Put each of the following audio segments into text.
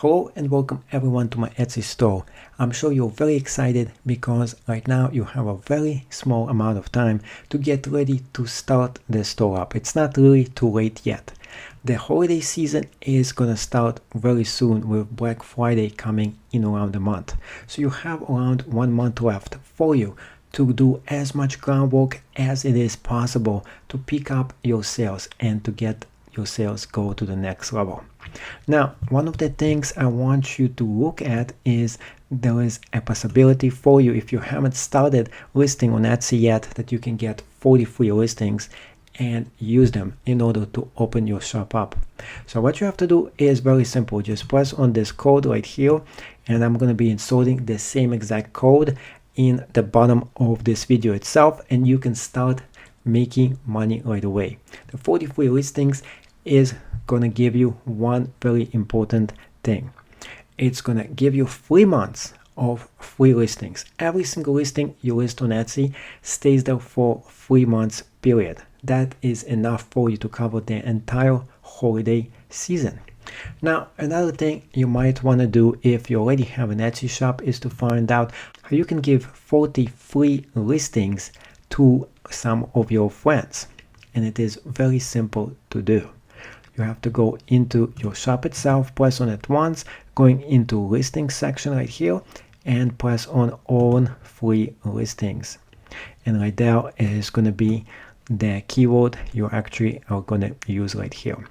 Hello and welcome everyone to my Etsy store. I'm sure you're very excited because right now you have a very small amount of time to get ready to start the store up. It's not really too late yet. The holiday season is gonna start very soon with Black Friday coming in around a month. So you have around 1 month left for you to do as much groundwork as it is possible to pick up your sales and to get your sales go to the next level. Now, one of the things I want you to look at is there is a possibility for you, if you haven't started listing on Etsy yet, that you can get 40 free listings and use them in order to open your shop up. So what you have to do is very simple. Just press on this code right here, and I'm going to be inserting the same exact code in the bottom of this video itself, and you can start making money right away. The 40 free listings is going to give you one very important thing. It's going to give you 3 months of free listings. Every single listing you list on Etsy stays there for 3 months period. That is enough for you to cover the entire holiday season. Now, another thing you might want to do if you already have an Etsy shop is to find out how you can give 40 free listings to some of your friends. And it is very simple to do. You have to go into your shop itself, press on it once, going into listing section right here, and press on own free listings. And right there is going to be the keyword you actually are going to use right here.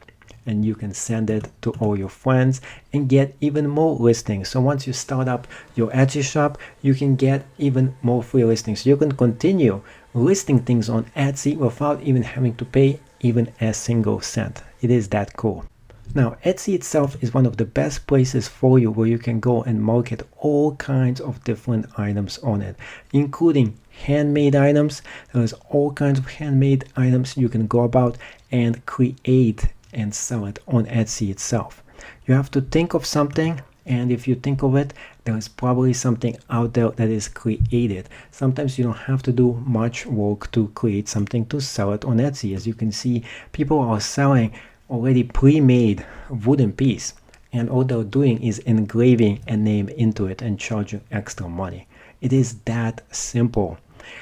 And you can send it to all your friends and get even more listings. So once you start up your Etsy shop, you can get even more free listings. You can continue listing things on Etsy without even having to pay even a single cent. It is that cool. Now, Etsy itself is one of the best places for you where you can go and market all kinds of different items on it, including handmade items. There's all kinds of handmade items you can go about and create and sell it on Etsy itself. You have to think of something, and if you think of it, there is probably something out there that is created. Sometimes you don't have to do much work to create something to sell it on Etsy. As you can see, people are selling already pre-made wooden piece, and all they're doing is engraving a name into it and charging extra money. It is that simple.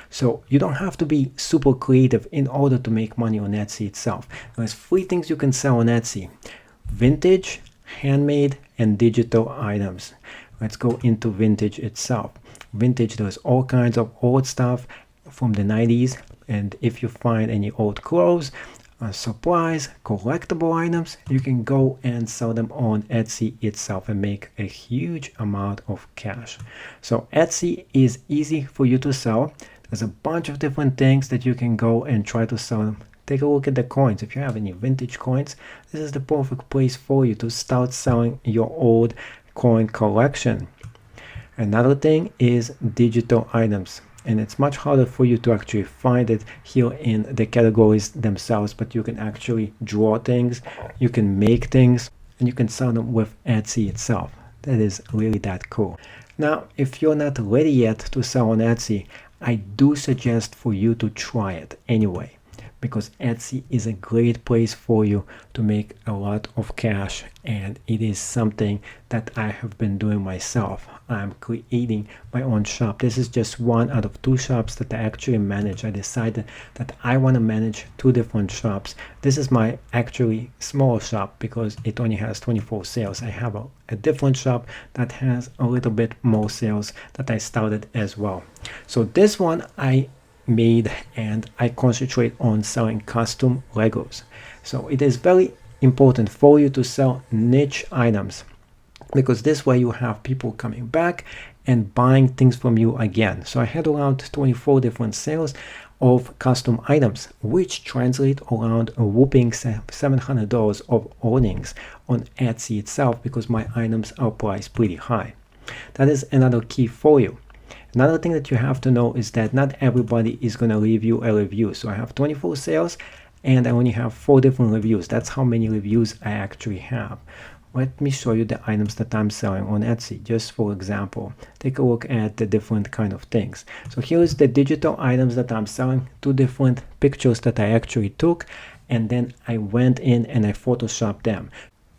So you don't have to be super creative in order to make money on Etsy itself. There's 3 things you can sell on Etsy: vintage, handmade, and digital items. Let's go into vintage itself. Vintage, there's all kinds of old stuff from the 90s, and if you find any old clothes, supplies, collectible items, you can go and sell them on Etsy itself and make a huge amount of cash. So Etsy is easy for you to sell. There's a bunch of different things that you can go and try to sell them. Take a look at the coins. If you have any vintage coins, this is the perfect place for you to start selling your old coin collection. Another thing is digital items. And it's much harder for you to actually find it here in the categories themselves, but you can actually draw things, you can make things, and you can sell them with Etsy itself. That is really that cool. Now, if you're not ready yet to sell on Etsy, I do suggest for you to try it anyway, because Etsy is a great place for you to make a lot of cash, and it is something that I have been doing myself. I'm creating my own shop. This is just one out of 2 shops that I actually manage. I decided that I want to manage 2 different shops. This is my actually small shop because it only has 24 sales. I have a different shop that has a little bit more sales that I started as well. So this one I made, and I concentrate on selling custom Legos. So it is very important for you to sell niche items, because this way you have people coming back and buying things from you again. So I had around 24 different sales of custom items, which translate around a whooping $700 of earnings on Etsy itself, because my items are priced pretty high. That is another key for you. Another thing that you have to know is that not everybody is going to leave you a review. So I have 24 sales and I only have 4 different reviews. That's how many reviews I actually have. Let me show you the items that I'm selling on Etsy. Just for example, take a look at the different kind of things. So here is the digital items that I'm selling, 2 different pictures that I actually took, and then I went in and I photoshopped them.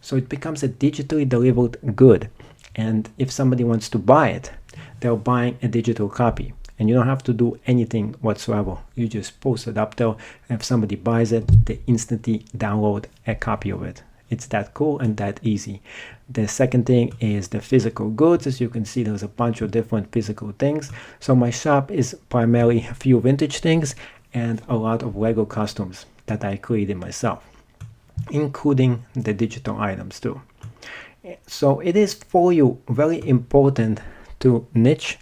So it becomes a digitally delivered good. And if somebody wants to buy it, they're buying a digital copy. And you don't have to do anything whatsoever. You just post it up there. And if somebody buys it, they instantly download a copy of it. It's that cool and that easy. The second thing is the physical goods. As you can see, there's a bunch of different physical things. So my shop is primarily a few vintage things and a lot of Lego costumes that I created myself, including the digital items too. So it is for you very important to niche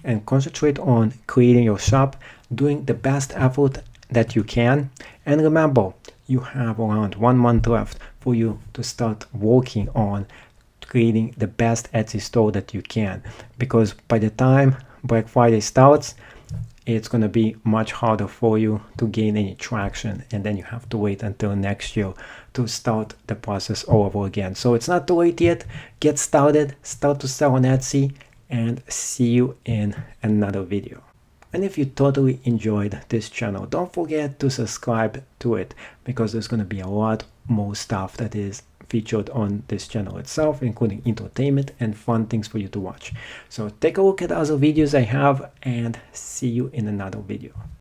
and concentrate on creating your shop, doing the best effort that you can. And remember, you have around 1 month left for you to start working on creating the best Etsy store that you can, because by the time Black Friday starts, it's going to be much harder for you to gain any traction, and then you have to wait until next year to start the process all over again. So it's not too late yet. Get started, start to sell on Etsy, and see you in another video. And if you totally enjoyed this channel, don't forget to subscribe to it, because there's going to be a lot more stuff that is featured on this channel itself, including entertainment and fun things for you to watch. So take a look at other videos I have, and see you in another video.